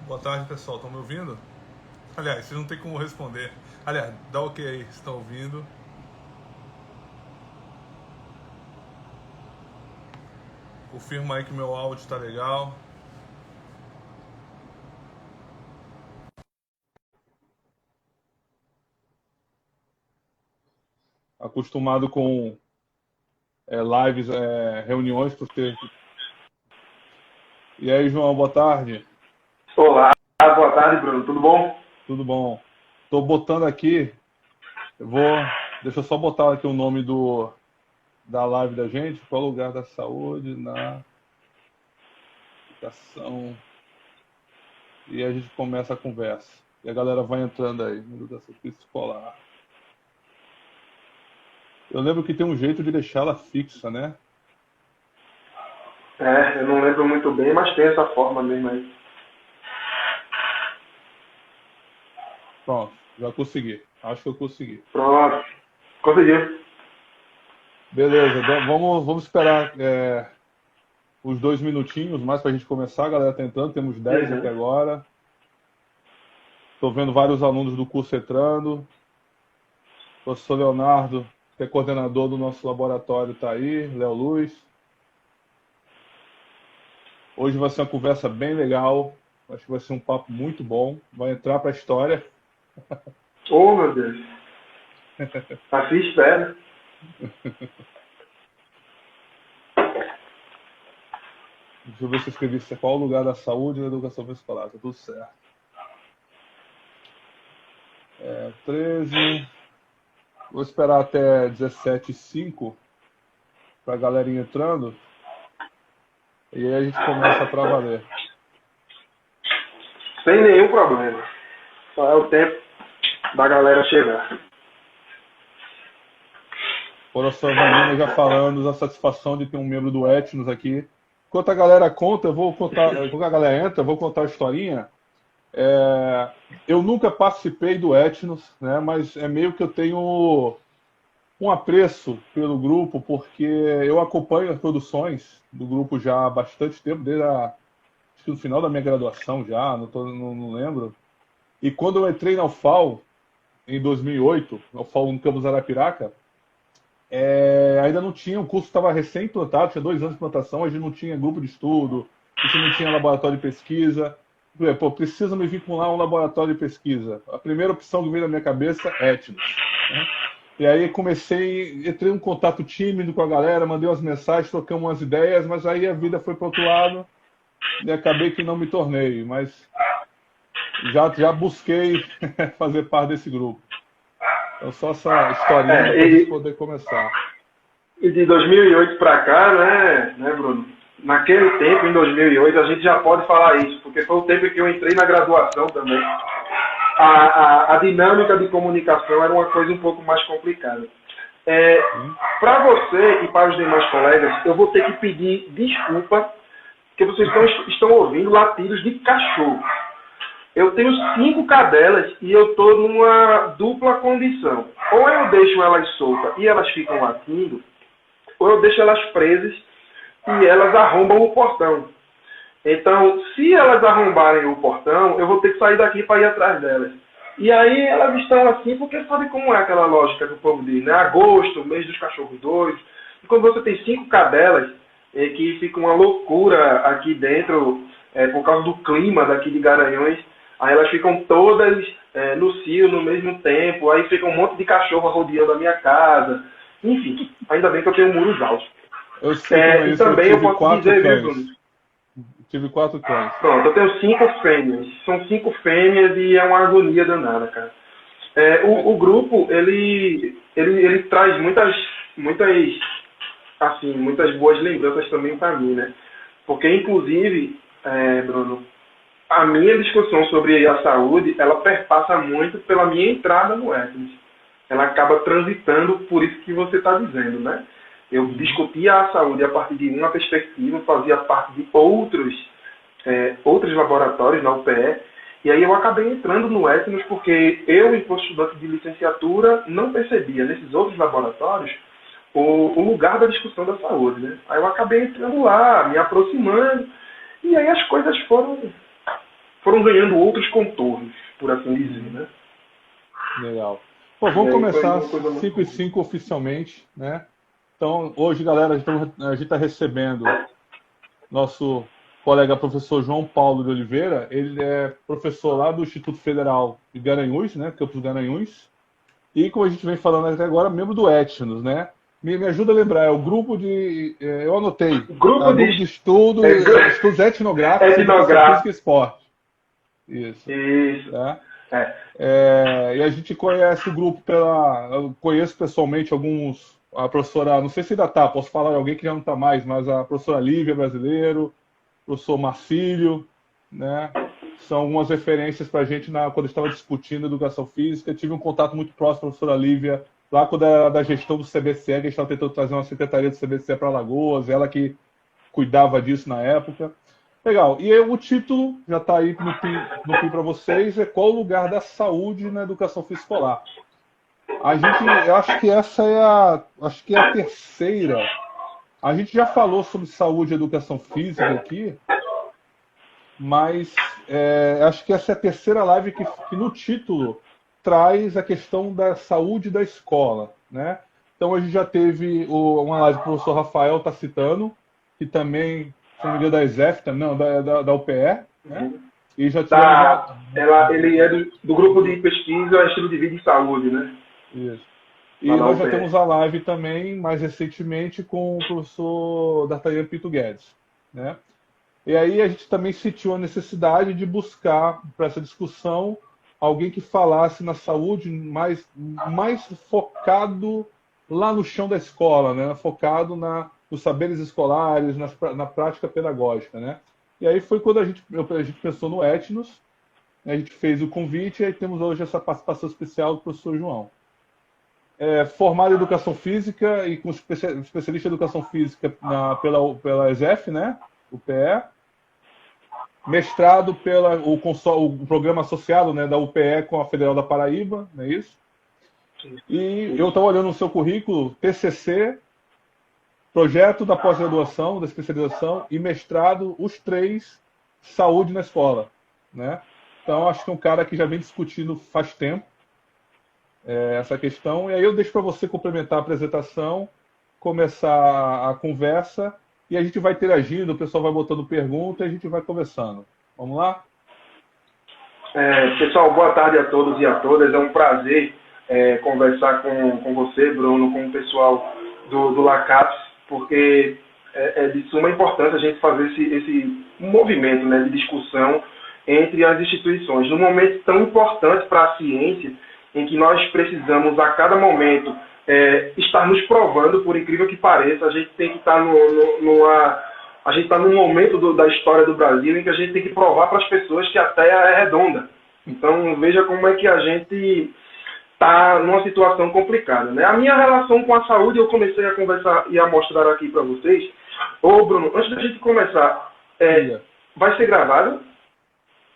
Boa tarde, pessoal. Estão me ouvindo? Aliás, vocês não tem como responder. Aliás, dá ok aí, estão ouvindo. Confirma aí que meu áudio está legal. Acostumado com lives, reuniões por ter. E aí, João, boa tarde. Olá, boa tarde, Bruno. Tudo bom? Tudo bom? Estou botando aqui. Deixa eu só botar aqui o nome da live da gente. Qual lugar da saúde na educação? E a gente começa a conversa. E a galera vai entrando aí. Educação escolar. Eu lembro que tem um jeito de deixá-la fixa, né? Eu não lembro muito bem, mas tem essa forma mesmo aí. Pronto, já consegui. Acho que eu consegui. Pronto, consegui. Beleza, vamos esperar os 2 minutinhos mais para a gente começar. A galera tá entrando, temos 10 aqui Uhum. agora. Estou vendo vários alunos do curso entrando. O professor Leonardo, que é coordenador do nosso laboratório, está aí. Léo Luz. Hoje vai ser uma conversa bem legal. Acho que vai ser um papo muito bom. Vai entrar para a história. Oh, meu Deus. Assim espera. Deixa eu ver se eu escrevi qual o lugar da saúde e da educação escolar. Tá tudo certo. 13. Vou esperar até 17h05 para a galerinha entrando. E aí a gente começa para valer. Sem nenhum problema. Só é o tempo da galera chegar. Professor Vanina já falando da satisfação de ter um membro do Etnos aqui. Enquanto a galera conta, eu vou contar. Enquanto a galera entra, eu vou contar a historinha. Eu nunca participei do Etnos, né, mas é meio que eu tenho um apreço pelo grupo, porque eu acompanho as produções do grupo já há bastante tempo, acho que no final da minha graduação já, não lembro. E quando eu entrei na UFAL, em 2008, na UFAL no campus Arapiraca, ainda não tinha, o curso estava recém-implantado, tinha 2 anos de implantação, a gente não tinha grupo de estudo, a gente não tinha laboratório de pesquisa. Pô, precisa me vincular a um laboratório de pesquisa. A primeira opção que veio na minha cabeça é Etnos. Né? E aí entrei em um contato tímido com a galera, mandei umas mensagens, trocamos umas ideias, mas aí a vida foi para o outro lado e acabei que não me tornei, mas já busquei fazer parte desse grupo. Então só essa historinha para a gente poder começar. E de 2008 para cá, né, Bruno? Naquele tempo, em 2008, a gente já pode falar isso, porque foi o tempo que eu entrei na graduação também. A dinâmica de comunicação era uma coisa um pouco mais complicada. Para você e para os demais colegas, eu vou ter que pedir desculpa, porque vocês estão ouvindo latidos de cachorro. Eu tenho 5 cadelas e eu estou numa dupla condição. Ou eu deixo elas soltas e elas ficam latindo, ou eu deixo elas presas e elas arrombam o portão. Então, se elas arrombarem o portão, eu vou ter que sair daqui para ir atrás delas. E aí elas estão assim, porque sabe como é aquela lógica que o povo diz, né? Agosto, mês dos cachorros doidos. E quando você tem 5 cadelas, que fica uma loucura aqui dentro, por causa do clima daqui de Garanhuns, aí elas ficam todas no cio no mesmo tempo, aí fica um monte de cachorro rodeando a minha casa. Enfim, ainda bem que eu tenho muros altos. Eu sei como é isso, e também eu posso 4 dizer, cães. viu, Bruno? Tive 4 cães. Pronto, eu tenho 5 fêmeas. São 5 fêmeas e é uma agonia danada, cara. O grupo, ele traz muitas boas lembranças também para mim, né? Porque, inclusive, Bruno, a minha discussão sobre a saúde, ela perpassa muito pela minha entrada no Etnos. Ela acaba transitando por isso que você está dizendo, né? Eu discutia a saúde a partir de uma perspectiva, fazia parte de outros laboratórios na UPE, e aí eu acabei entrando no Etnos porque eu, enquanto estudante de licenciatura, não percebia nesses outros laboratórios o lugar da discussão da saúde, né? Aí eu acabei entrando lá, me aproximando, e aí as coisas foram foram ganhando outros contornos, por assim dizer, né? Legal. Bom, vamos começar 5 e 5 oficialmente, né? Então, hoje, galera, a gente está recebendo nosso colega professor João Paulo de Oliveira. Ele é professor lá do Instituto Federal de Garanhuns, né? Campus Garanhuns. E, como a gente vem falando até agora, membro do Etnos, né? Me ajuda a lembrar, é o grupo de... eu anotei. Grupo de estudos etnográficos de física e esporte. Isso. Tá? E a gente conhece o grupo eu conheço pessoalmente a professora, não sei se ainda está, posso falar de alguém que já não está mais, mas a professora Lívia Brasileiro, o professor Marcílio, né? São algumas referências para a gente quando estava discutindo educação física. Tive um contato muito próximo com a professora Lívia, lá quando era da gestão do CBCE, que a gente estava tentando trazer uma secretaria do CBCE para Alagoas, ela que cuidava disso na época. Legal. E o título já está aí no fim para vocês, é qual o lugar da saúde na educação física escolar? Eu acho que essa é a terceira. A gente já falou sobre saúde e educação física aqui, mas acho que essa é a terceira live que no título traz a questão da saúde da escola, né? Então a gente já teve uma live que o professor Rafael está citando, que também, se não me engano, da ESEF, não, da UPE, né? E já ele é do grupo de pesquisa Estilo de Vida e Saúde, né? Isso. E nós já temos a live também, mais recentemente, com o professor D'Artagnan Pinto Guedes, né? E aí a gente também sentiu a necessidade de buscar, para essa discussão, alguém que falasse na saúde mais focado lá no chão da escola, né? Focado nos saberes escolares, na prática pedagógica, né? E aí foi quando a gente pensou no Etnos, a gente fez o convite e aí temos hoje essa participação especial do professor João. Formado em Educação Física e com especialista em Educação Física pela ESEF, né? UPE. Mestrado o programa associado, né, da UPE com a Federal da Paraíba, não é isso? E eu estava olhando no seu currículo, TCC, projeto da pós-graduação, da especialização e mestrado, os três, saúde na escola, né? Então, acho que é um cara que já vem discutindo faz tempo essa questão. E aí eu deixo para você complementar a apresentação, começar a conversa, e a gente vai interagindo, o pessoal vai botando pergunta e a gente vai conversando. Vamos lá? Pessoal, boa tarde a todos e a todas. É um prazer conversar com você, Bruno, com o pessoal do LACAPS, porque é de suma importância a gente fazer esse movimento, né, de discussão entre as instituições. Num momento tão importante para a ciência, em que nós precisamos, a cada momento, estar nos provando, por incrível que pareça, a gente tem que estar a gente está num momento da história do Brasil em que a gente tem que provar para as pessoas que a Terra é redonda. Então, veja como é que a gente está numa situação complicada, né? A minha relação com a saúde, eu comecei a conversar e a mostrar aqui para vocês. Ô, Bruno, antes da gente começar, vai ser gravado?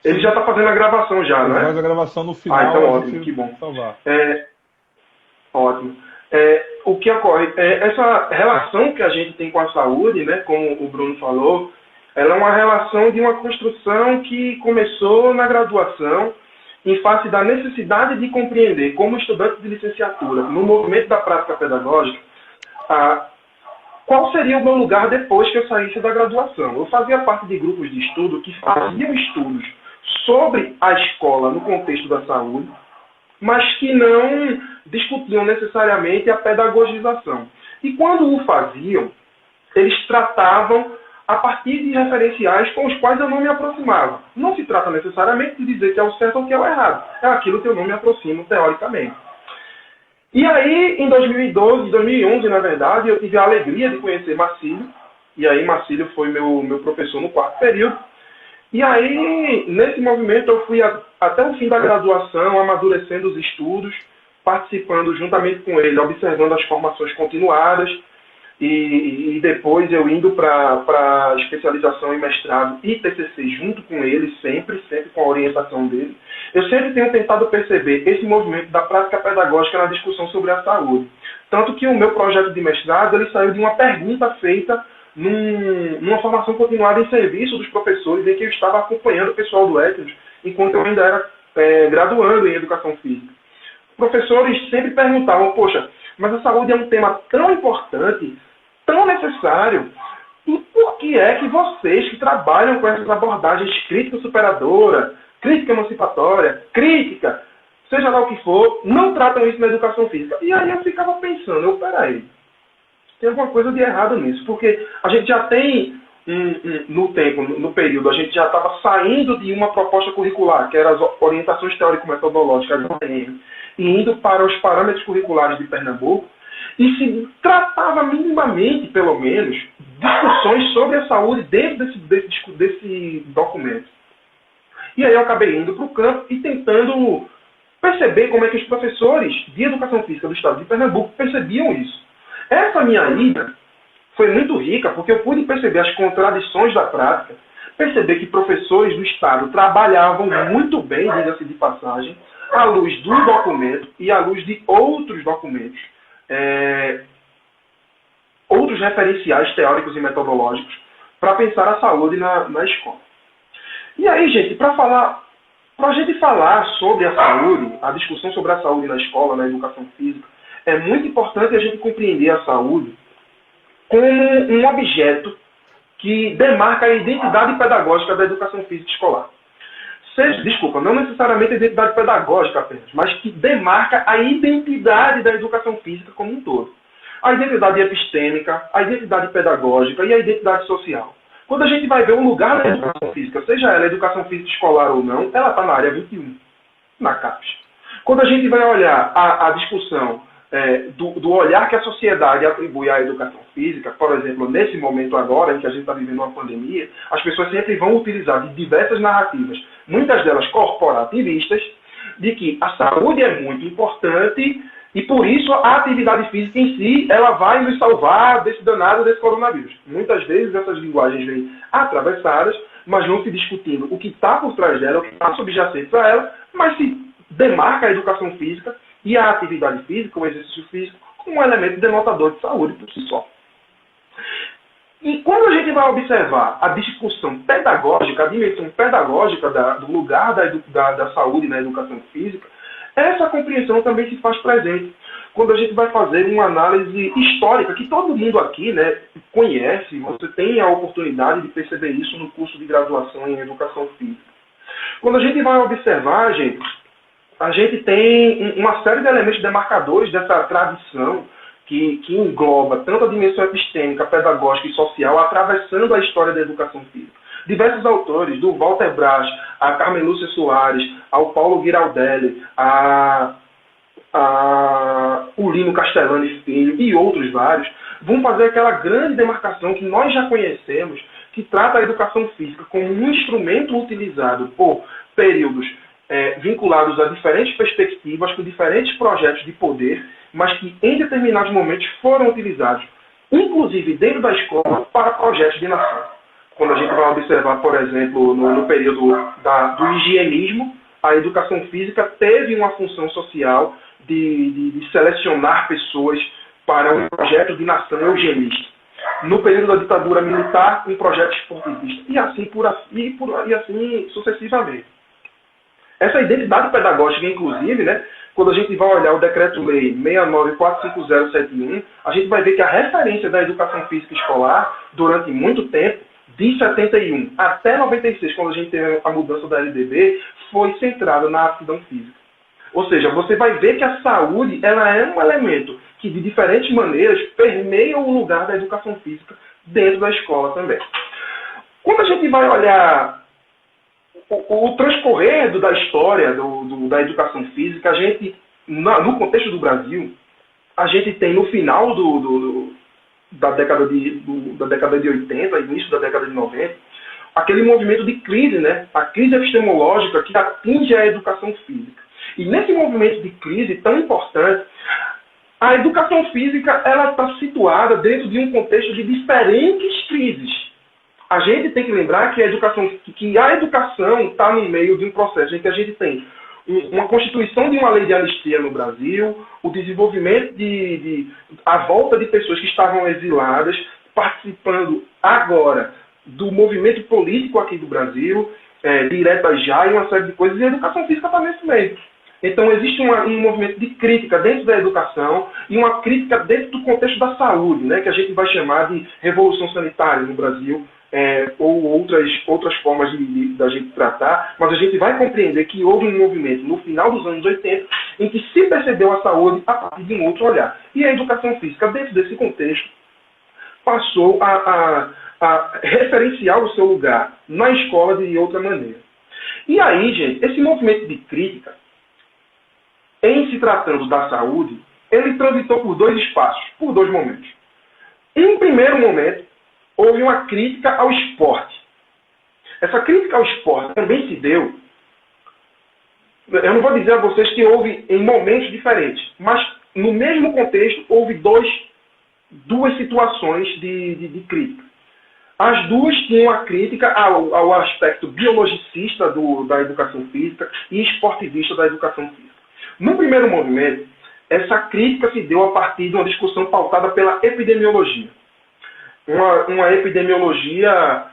Ele já está fazendo a gravação já, né? Faz a gravação no final. Então ótimo, que bom. Ótimo. O que ocorre? Essa relação que a gente tem com a saúde, né, como o Bruno falou, ela é uma relação de uma construção que começou na graduação, em face da necessidade de compreender, como estudante de licenciatura, no movimento da prática pedagógica, qual seria o meu lugar depois que eu saísse da graduação. Eu fazia parte de grupos de estudo que faziam estudos sobre a escola no contexto da saúde, mas que não discutiam necessariamente a pedagogização. E quando o faziam, eles tratavam a partir de referenciais com os quais eu não me aproximava. Não se trata necessariamente de dizer que é o certo ou que é o errado. É aquilo que eu não me aproximo teoricamente. E aí, em 2012, 2011, na verdade, eu tive a alegria de conhecer Marcílio. E aí, Marcílio foi meu professor no quarto período. E aí, nesse movimento, eu fui até o fim da graduação, amadurecendo os estudos, participando juntamente com ele, observando as formações continuadas, e depois eu indo para especialização em mestrado e TCC junto com ele, sempre com a orientação dele. Eu sempre tenho tentado perceber esse movimento da prática pedagógica na discussão sobre a saúde. Tanto que o meu projeto de mestrado ele saiu de uma pergunta feita numa formação continuada em serviço dos professores, em que eu estava acompanhando o pessoal do Etnos enquanto eu ainda era graduando em educação física. Professores sempre perguntavam, poxa, mas a saúde é um tema tão importante, tão necessário, e por que é que vocês que trabalham com essas abordagens crítica superadora, crítica emancipatória, crítica, seja lá o que for, não tratam isso na educação física? E aí eu ficava pensando, peraí, tem alguma coisa de errado nisso, porque a gente já tem, no período, a gente já estava saindo de uma proposta curricular, que eram as orientações teórico-metodológicas da UTM, e indo para os parâmetros curriculares de Pernambuco, e se tratava minimamente, pelo menos, discussões sobre a saúde dentro desse documento. E aí eu acabei indo para o campo e tentando perceber como é que os professores de educação física do estado de Pernambuco percebiam isso. Essa minha ida foi muito rica, porque eu pude perceber as contradições da prática, perceber que professores do estado trabalhavam muito bem, diga-se de passagem, à luz do documento e à luz de outros documentos, outros referenciais teóricos e metodológicos para pensar a saúde na escola. E aí, gente, para a gente falar sobre a saúde, a discussão sobre a saúde na escola, na educação física, é muito importante a gente compreender a saúde como um objeto que demarca a identidade pedagógica da educação física escolar. Não necessariamente a identidade pedagógica apenas, mas que demarca a identidade da educação física como um todo. A identidade epistêmica, a identidade pedagógica e a identidade social. Quando a gente vai ver o lugar da educação física, seja ela educação física escolar ou não, ela está na área 21, na CAPES. Quando a gente vai olhar a discussão do olhar que a sociedade atribui à educação física, por exemplo, nesse momento agora, em que a gente está vivendo uma pandemia, as pessoas sempre vão utilizar de diversas narrativas, muitas delas corporativistas, de que a saúde é muito importante e, por isso, a atividade física em si, ela vai nos salvar desse danado, desse coronavírus. Muitas vezes essas linguagens vêm atravessadas, mas não se discutindo o que está por trás dela, o que está subjacente a ela, mas se demarca a educação física e a atividade física, o exercício físico, como um elemento denotador de saúde por si só. E quando a gente vai observar a discussão pedagógica, a dimensão pedagógica do lugar da saúde na educação física, essa compreensão também se faz presente quando a gente vai fazer uma análise histórica, que todo mundo aqui conhece, você tem a oportunidade de perceber isso no curso de graduação em educação física. Quando a gente vai observar, a gente tem uma série de elementos demarcadores dessa tradição que engloba tanto a dimensão epistêmica, pedagógica e social, atravessando a história da educação física. Diversos autores, do Walter Brás, a Carmen Lúcia Soares, ao Paulo Giraldelli, o Lino Castellani Filho e outros vários, vão fazer aquela grande demarcação que nós já conhecemos, que trata a educação física como um instrumento utilizado por períodos vinculados a diferentes perspectivas, com diferentes projetos de poder, mas que em determinados momentos foram utilizados, inclusive dentro da escola, para projetos de nação. Quando a gente vai observar, por exemplo, no período do higienismo, a educação física teve uma função social de selecionar pessoas para um projeto de nação eugenista. No período da ditadura militar, um projeto esportivista. E assim sucessivamente. Essa identidade pedagógica, inclusive, quando a gente vai olhar o Decreto-Lei 6945071, a gente vai ver que a referência da educação física escolar, durante muito tempo, de 71 até 96, quando a gente teve a mudança da LDB, foi centrada na aptidão física. Ou seja, você vai ver que a saúde ela é um elemento que, de diferentes maneiras, permeia o lugar da educação física dentro da escola também. Quando a gente vai olhar o transcorrer da história da educação física, a gente, no contexto do Brasil, a gente tem no final da década de 80, início da década de 90, aquele movimento de crise, a crise epistemológica que atinge a educação física. E nesse movimento de crise tão importante, a educação física ela está situada dentro de um contexto de diferentes crises. A gente tem que lembrar que a educação está no meio de um processo em que a gente tem uma constituição de uma lei de anistia no Brasil, o desenvolvimento a volta de pessoas que estavam exiladas, participando agora do movimento político aqui do Brasil, diretas já e uma série de coisas, e a educação física está nesse meio. Então, existe um movimento de crítica dentro da educação e uma crítica dentro do contexto da saúde, né, que a gente vai chamar de revolução sanitária no Brasil, ou outras formas da gente tratar, mas a gente vai compreender que houve um movimento no final dos anos 80 em que se percebeu a saúde a partir de um outro olhar. E a educação física, dentro desse contexto, passou a referenciar o seu lugar na escola de outra maneira. E aí, gente, esse movimento de crítica, em se tratando da saúde, ele transitou por dois espaços, por dois momentos. Em um primeiro momento, houve uma crítica ao esporte. Essa crítica ao esporte também se deu, eu não vou dizer a vocês que houve em momentos diferentes, mas no mesmo contexto houve duas situações de crítica. As duas tinham a crítica ao aspecto biologicista da educação física e esportivista da educação física. No primeiro movimento, essa crítica se deu a partir de uma discussão pautada pela epidemiologia. Uma epidemiologia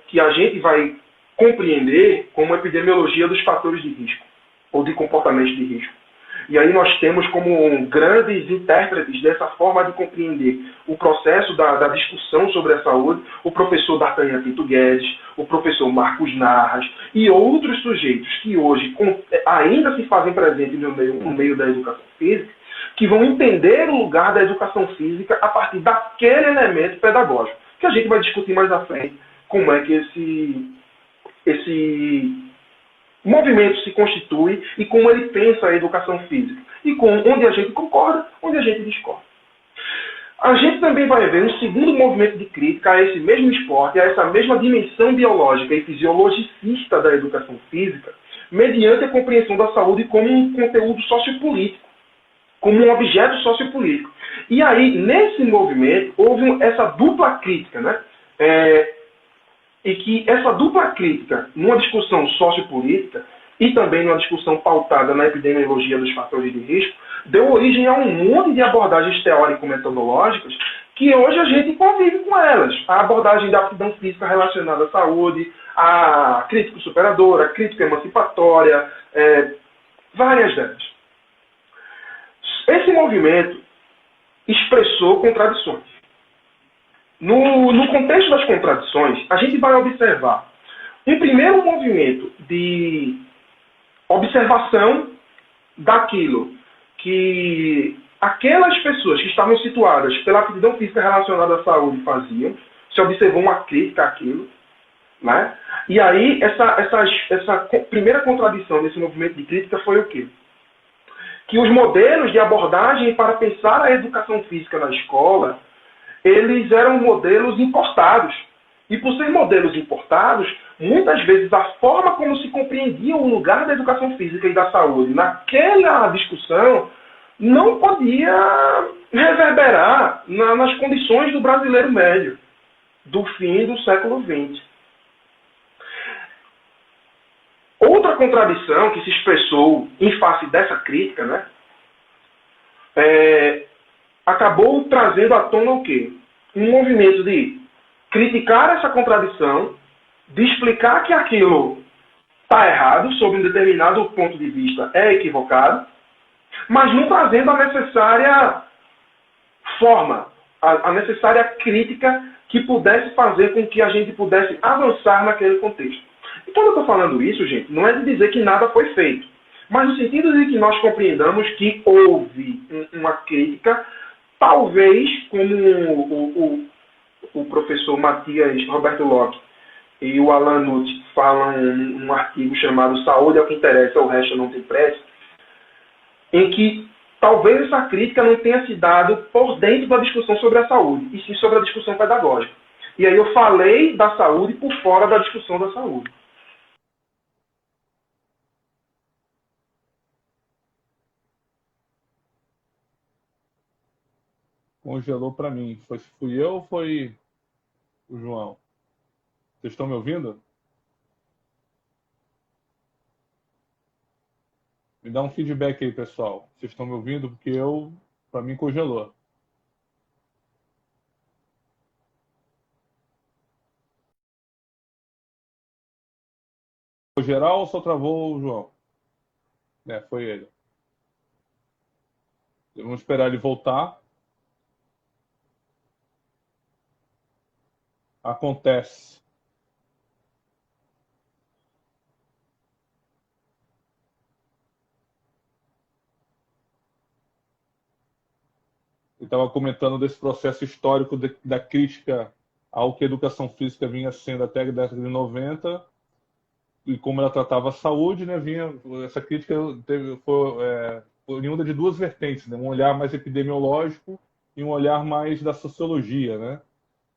que a gente vai compreender como epidemiologia dos fatores de risco, ou de comportamentos de risco. E aí nós temos como grandes intérpretes dessa forma de compreender o processo da discussão sobre a saúde o professor D'Artagnan Pinto Guedes, o professor Marcos Narras e outros sujeitos que hoje ainda se fazem presentes no meio da educação física, que vão entender o lugar da educação física a partir daquele elemento pedagógico, que a gente vai discutir mais à frente como é que esse movimento se constitui e como ele pensa a educação física. E onde a gente concorda, onde a gente discorda. A gente também vai ver um segundo movimento de crítica a esse mesmo esporte, a essa mesma dimensão biológica e fisiologicista da educação física, mediante a compreensão da saúde como um conteúdo sociopolítico, como um objeto sociopolítico. E aí, nesse movimento, houve essa dupla crítica, né? E que essa dupla crítica, numa discussão sociopolítica e também numa discussão pautada na epidemiologia dos fatores de risco, deu origem a um monte de abordagens teórico-metodológicas que hoje a gente convive com elas. A abordagem da aptidão física relacionada à saúde, a crítica superadora, a crítica emancipatória, várias delas. Esse movimento expressou contradições. No contexto das contradições, a gente vai observar um primeiro movimento de observação daquilo que aquelas pessoas que estavam situadas pela aptidão física relacionada à saúde faziam, se observou uma crítica àquilo, né? E aí essa primeira contradição desse movimento de crítica foi o quê? Que os modelos de abordagem para pensar a educação física na escola, eles eram modelos importados. E por ser modelos importados, muitas vezes a forma como se compreendia o lugar da educação física e da saúde naquela discussão não podia reverberar nas condições do brasileiro médio, do fim do século XX. Outra contradição que se expressou em face dessa crítica, né, acabou trazendo à tona o quê? Um movimento de criticar essa contradição, de explicar que aquilo está errado, sob um determinado ponto de vista é equivocado, mas não trazendo a necessária forma, a necessária crítica que pudesse fazer com que a gente pudesse avançar naquele contexto. E quando eu estou falando isso, gente, não é de dizer que nada foi feito, mas no sentido de que nós compreendamos que houve uma crítica, talvez como o professor Matias Roberto Locke e o Alan Nutt falam num artigo chamado Saúde é o que interessa, o resto não tem pressa, em que talvez essa crítica não tenha se dado por dentro da discussão sobre a saúde, e sim sobre a discussão pedagógica. E aí eu falei da saúde por fora da discussão da saúde. Congelou para mim. Fui eu ou foi o João? Vocês estão me ouvindo? Me dá um feedback aí, pessoal. Vocês estão me ouvindo? Porque para mim, congelou. geral ou só travou o João? Foi ele. Vamos esperar ele voltar. Acontece. Ele estava comentando desse processo histórico da crítica ao que a educação física vinha sendo até a década de 90 e como ela tratava a saúde, né? Essa crítica foi oriunda de duas vertentes, né? Um olhar mais epidemiológico e um olhar mais da sociologia, né?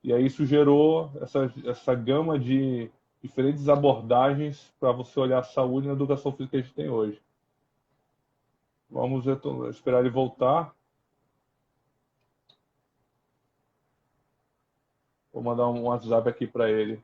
E aí isso gerou essa gama de diferentes abordagens para você olhar a saúde na educação física que a gente tem hoje. Vamos esperar ele voltar. Vou mandar um WhatsApp aqui para ele.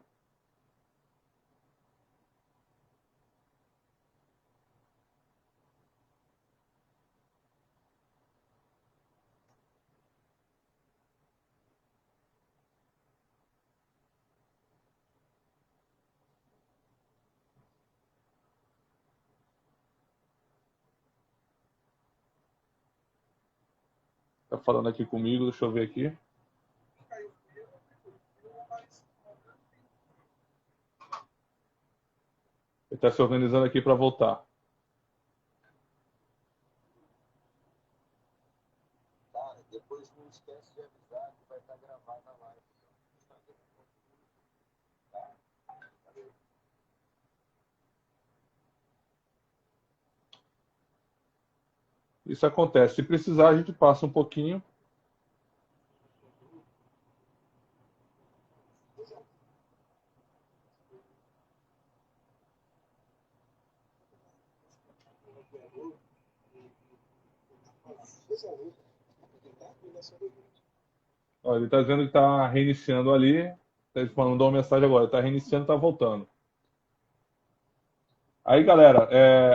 Tá falando aqui comigo, deixa eu ver aqui. Ele está se organizando aqui para voltar. Cara, depois não esquece de avisar que vai estar gravado na live. Isso acontece. Se precisar, a gente passa um pouquinho. Olha, ele está dizendo que está reiniciando ali. Ele mandou uma mensagem agora. Está reiniciando, está voltando. Aí, galera,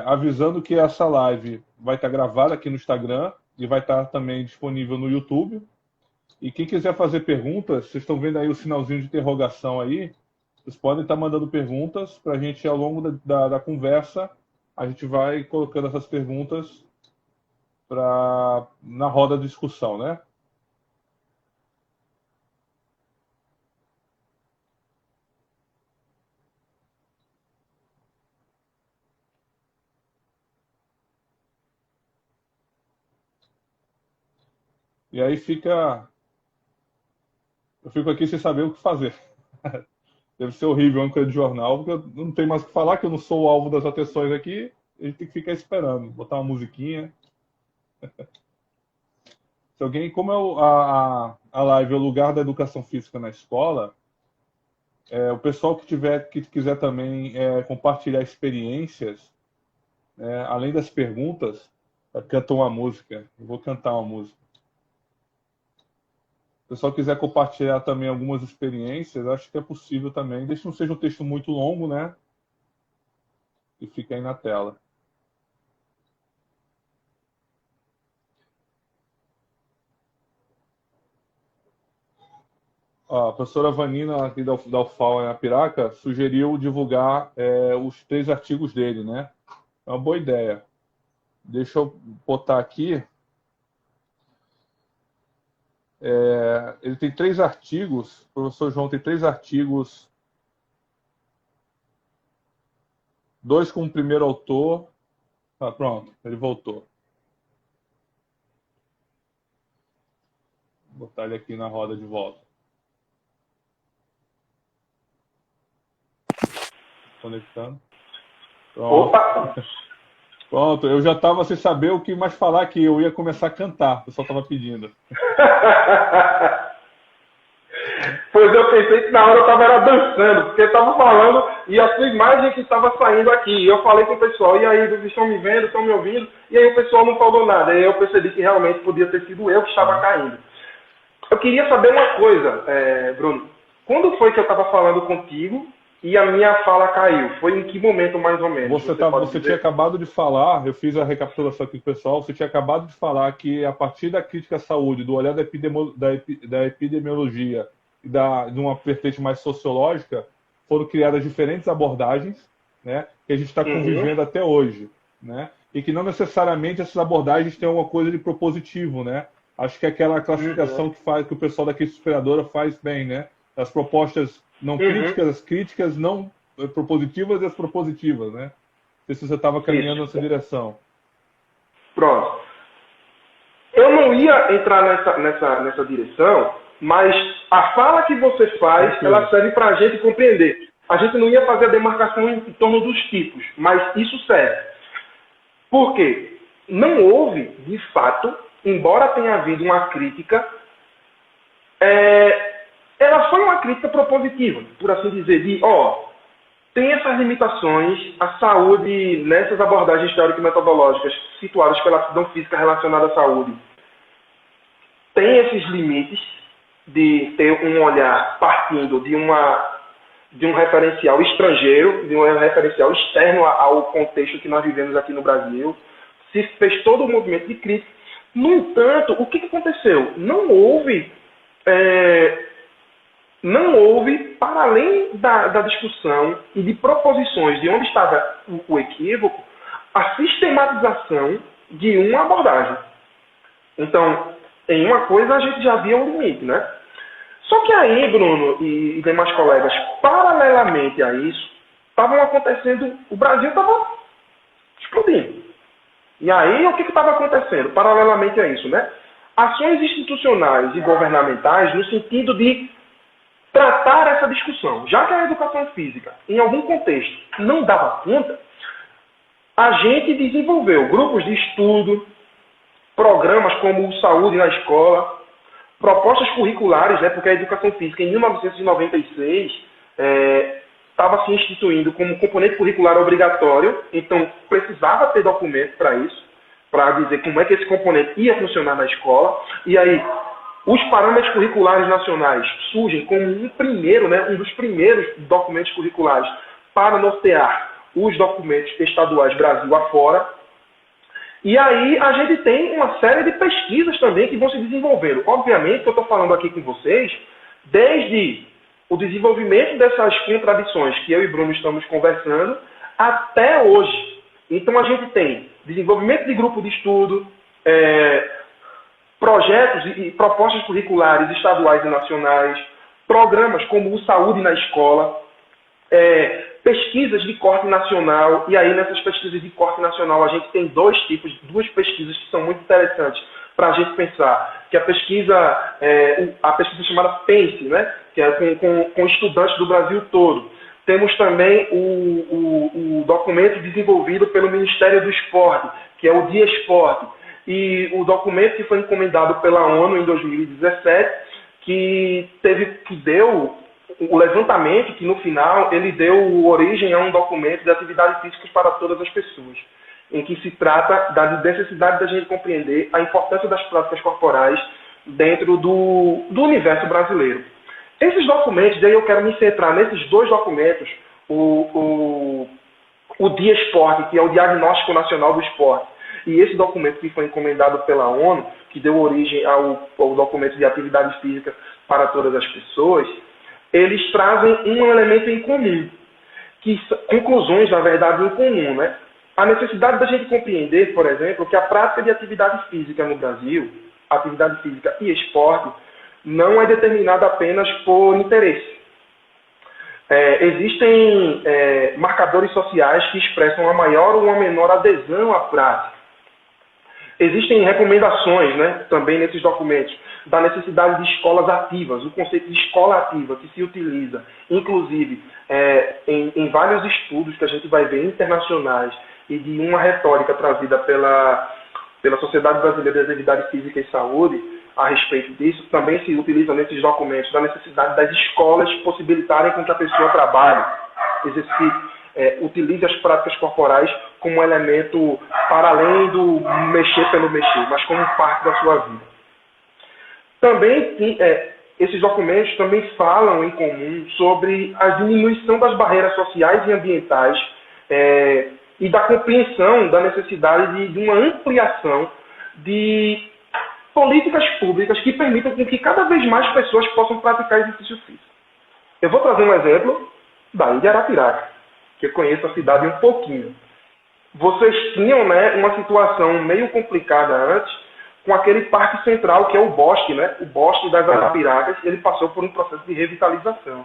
avisando que essa live vai estar gravada aqui no Instagram e vai estar também disponível no YouTube. E quem quiser fazer perguntas, vocês estão vendo aí o sinalzinho de interrogação aí. Vocês podem estar mandando perguntas para a gente, ao longo da conversa, a gente vai colocando essas perguntas na roda de discussão, né? E aí eu fico aqui sem saber o que fazer. Deve ser horrível a âncora de jornal, porque eu não tenho mais o que falar, que eu não sou o alvo das atenções aqui. A gente tem que ficar esperando, botar uma musiquinha. Se alguém, como a live é o lugar da educação física na escola, o pessoal que quiser também compartilhar experiências, além das perguntas, cantam uma música. Eu vou cantar uma música. Se o pessoal quiser compartilhar também algumas experiências, acho que é possível também. Desde que não seja um texto muito longo, né? E fica aí na tela. Ó, a professora Vanina, aqui da UFAL, em Apiraca, sugeriu divulgar os 3 artigos dele, né? É uma boa ideia. Deixa eu botar aqui. Ele tem 3 artigos, o professor João tem 3 artigos, 2 com o primeiro autor. Ah, pronto, ele voltou. Vou botar ele aqui na roda de volta. Conectando. Pronto. Opa! Pronto, eu já estava sem saber o que mais falar aqui. Eu ia começar a cantar, o pessoal estava pedindo. Pois eu pensei que na hora eu estava dançando, porque estava falando e a sua imagem que estava saindo aqui. E eu falei com o pessoal, e aí, eles estão me vendo, estão me ouvindo? E aí o pessoal não falou nada. E aí eu percebi que realmente podia ter sido eu que estava caindo. Eu queria saber uma coisa, Bruno. Quando foi que eu estava falando contigo e a minha fala caiu? Foi em que momento, mais ou menos? Você tinha acabado de falar, eu fiz a recapitulação aqui com o pessoal, você tinha acabado de falar que a partir da crítica à saúde, do olhar da epidemiologia e de uma vertente mais sociológica, foram criadas diferentes abordagens né, que a gente está convivendo até hoje, né, e que não necessariamente essas abordagens têm alguma coisa de propositivo, né. Acho que é aquela classificação que o pessoal da crítica superadora faz bem, né, as propostas não críticas, as críticas não propositivas e as propositivas, né. Não sei se você estava caminhando nessa direção. Pronto. Eu não ia entrar nessa direção, mas a fala que você faz, ela serve para a gente compreender. A gente não ia fazer a demarcação em torno dos tipos, mas isso serve. Por quê? Não houve, de fato, embora tenha havido uma crítica, ela foi uma crítica propositiva, por assim dizer, de, tem essas limitações, a saúde, nessas abordagens teórico-metodológicas situadas pela aptidão física relacionada à saúde, tem esses limites de ter um olhar partindo de um referencial estrangeiro, de um referencial externo ao contexto que nós vivemos aqui no Brasil. Se fez todo o movimento de crítica. No entanto, o que aconteceu? Não houve, para além da discussão e de proposições de onde estava o equívoco, a sistematização de uma abordagem. Então, em uma coisa a gente já via um limite, né? Só que aí, Bruno e demais colegas, paralelamente a isso, estavam acontecendo, o Brasil estava explodindo. E aí, o que estava acontecendo? Paralelamente a isso, né? Ações institucionais e governamentais no sentido de tratar essa discussão. Já que a educação física, em algum contexto, não dava conta, a gente desenvolveu grupos de estudo, programas como o Saúde na Escola, propostas curriculares, né, porque a educação física, em 1996, estava se instituindo como componente curricular obrigatório, então precisava ter documento para isso, para dizer como é que esse componente ia funcionar na escola. E aí, os parâmetros curriculares nacionais surgem como um dos primeiros documentos curriculares para nortear os documentos estaduais Brasil afora. E aí a gente tem uma série de pesquisas também que vão se desenvolvendo. Obviamente, eu estou falando aqui com vocês desde o desenvolvimento dessas contradições que eu e Bruno estamos conversando até hoje. Então a gente tem desenvolvimento de grupo de estudo, projetos e propostas curriculares estaduais e nacionais, programas como o Saúde na Escola, pesquisas de corte nacional, e aí nessas pesquisas de corte nacional a gente tem duas pesquisas que são muito interessantes para a gente pensar, que a pesquisa chamada PENSE, né, que é com estudantes do Brasil todo. Temos também o documento desenvolvido pelo Ministério do Esporte, que é o Dia Esporte, e o documento que foi encomendado pela ONU em 2017, que deu o levantamento, que no final ele deu origem a um documento de atividades físicas para todas as pessoas, em que se trata da necessidade da gente compreender a importância das práticas corporais dentro do universo brasileiro. Esses documentos, daí eu quero me centrar nesses dois documentos, o Dia Esporte, que é o Diagnóstico Nacional do Esporte, e esse documento que foi encomendado pela ONU, que deu origem ao documento de atividade física para todas as pessoas, eles trazem um elemento em comum, conclusões, na verdade, em comum, né? A necessidade da gente compreender, por exemplo, que a prática de atividade física no Brasil, atividade física e esporte, não é determinada apenas por interesse. Existem marcadores sociais que expressam a maior ou a menor adesão à prática. Existem recomendações, né, também nesses documentos, da necessidade de escolas ativas, o conceito de escola ativa que se utiliza, inclusive, em vários estudos que a gente vai ver internacionais e de uma retórica trazida pela Sociedade Brasileira de Atividade Física e Saúde a respeito disso, também se utiliza nesses documentos da necessidade das escolas possibilitarem com que a pessoa trabalhe, exercite, utilize as práticas corporais como elemento para além do mexer pelo mexer, mas como parte da sua vida. Também, esses documentos também falam em comum sobre a diminuição das barreiras sociais e ambientais e da compreensão da necessidade de uma ampliação de políticas públicas que permitam que cada vez mais pessoas possam praticar exercício físico. Eu vou trazer um exemplo da Ilha Arapiraca. que eu conheço a cidade um pouquinho. Vocês tinham, né, uma situação meio complicada antes com aquele parque central, que é o Bosque, né? O Bosque das Arapiracas, ele passou por um processo de revitalização,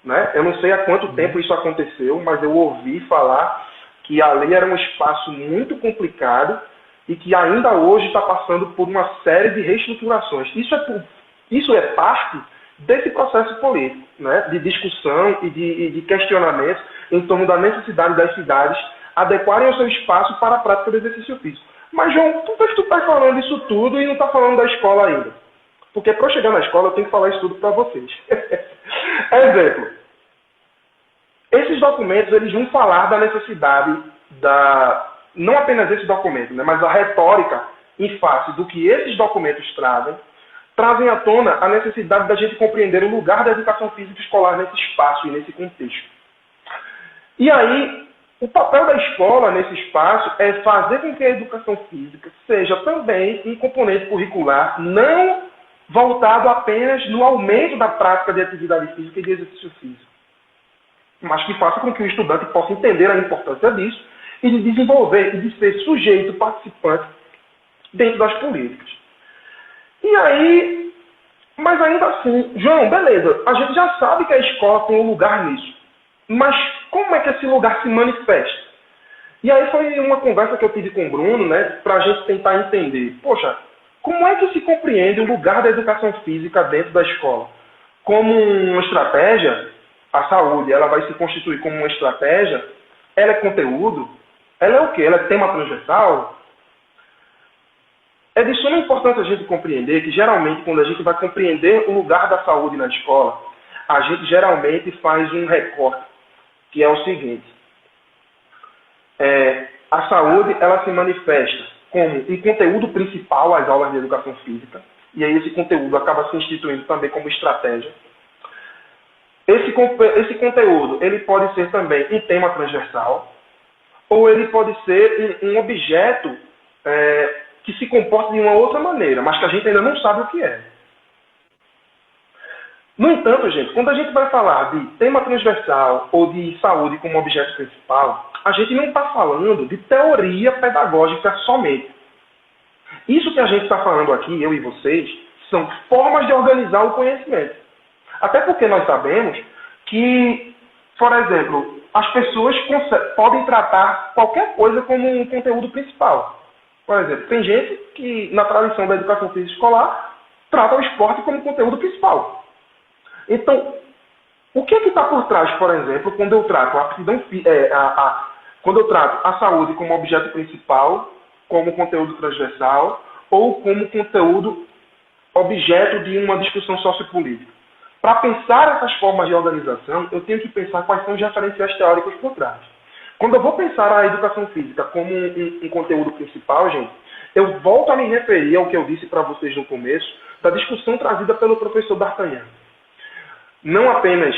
né? Eu não sei há quanto tempo isso aconteceu, mas eu ouvi falar que ali era um espaço muito complicado e que ainda hoje está passando por uma série de reestruturações. Isso é parte desse processo político, né? De discussão e de questionamento em torno da necessidade das cidades adequarem o seu espaço para a prática do exercício físico. Mas, João, tu está falando isso tudo e não está falando da escola ainda. Porque para eu chegar na escola eu tenho que falar isso tudo para vocês. Exemplo. Esses documentos, eles vão falar da necessidade não apenas esse documento, né, mas a retórica em face do que esses documentos trazem à tona a necessidade da gente compreender o lugar da educação física escolar nesse espaço e nesse contexto. E aí, o papel da escola nesse espaço é fazer com que a educação física seja também um componente curricular não voltado apenas no aumento da prática de atividade física e de exercício físico, mas que faça com que o estudante possa entender a importância disso e de desenvolver e de ser sujeito participante dentro das políticas. E aí, mas ainda assim, João, beleza, a gente já sabe que a escola tem um lugar nisso, mas como é que esse lugar se manifesta? E aí foi uma conversa que eu tive com o Bruno, né, para a gente tentar entender, poxa, como é que se compreende o lugar da educação física dentro da escola? Como uma estratégia, a saúde, ela vai se constituir como uma estratégia, ela é conteúdo, ela é o quê? Ela é tema transversal? É de suma importância a gente compreender que, geralmente, quando a gente vai compreender o lugar da saúde na escola, a gente geralmente faz um recorte, que é o seguinte. A saúde, ela se manifesta como um conteúdo principal às aulas de educação física, e aí esse conteúdo acaba se instituindo também como estratégia. Esse conteúdo, ele pode ser também um tema transversal, ou ele pode ser um objeto que se comporta de uma outra maneira, mas que a gente ainda não sabe o que é. No entanto, gente, quando a gente vai falar de tema transversal ou de saúde como objeto principal, a gente não está falando de teoria pedagógica somente. Isso que a gente está falando aqui, eu e vocês, são formas de organizar o conhecimento. Até porque nós sabemos que, por exemplo, as pessoas podem tratar qualquer coisa como um conteúdo principal. Por exemplo, tem gente que, na tradição da educação física escolar, trata o esporte como conteúdo principal. Então, o que está por trás, por exemplo, quando eu trato quando eu trato a saúde como objeto principal, como conteúdo transversal, ou como conteúdo objeto de uma discussão sociopolítica? Para pensar essas formas de organização, eu tenho que pensar quais são os referenciais teóricos por trás. Quando eu vou pensar a educação física como um conteúdo principal, gente, eu volto a me referir ao que eu disse para vocês no começo, da discussão trazida pelo professor D'Artagnan. Não apenas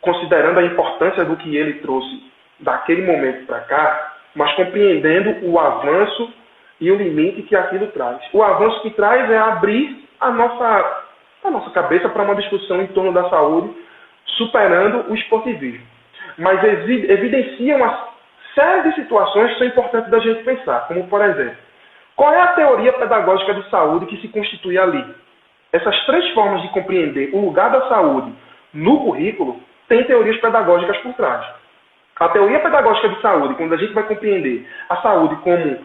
considerando a importância do que ele trouxe daquele momento para cá, mas compreendendo o avanço e o limite que aquilo traz. O avanço que traz é abrir a nossa cabeça para uma discussão em torno da saúde, superando o esportivismo. Mas evidencia uma série de situações que são importantes da gente pensar, como, por exemplo, qual é a teoria pedagógica de saúde que se constitui ali? Essas três formas de compreender o lugar da saúde no currículo têm teorias pedagógicas por trás. A teoria pedagógica de saúde, quando a gente vai compreender a saúde como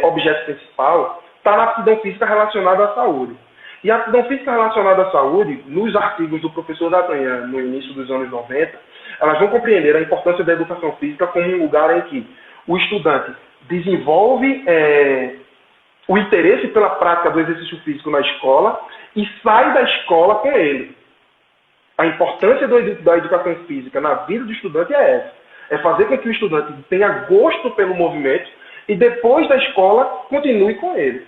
objeto principal, está na aptidão física relacionada à saúde. E a aptidão física relacionada à saúde, nos artigos do professor D'Artagnan, no início dos anos 90, elas vão compreender a importância da educação física como um lugar em que o estudante desenvolve o interesse pela prática do exercício físico na escola e sai da escola com ele. A importância da educação física na vida do estudante é essa. É fazer com que o estudante tenha gosto pelo movimento e depois da escola continue com ele.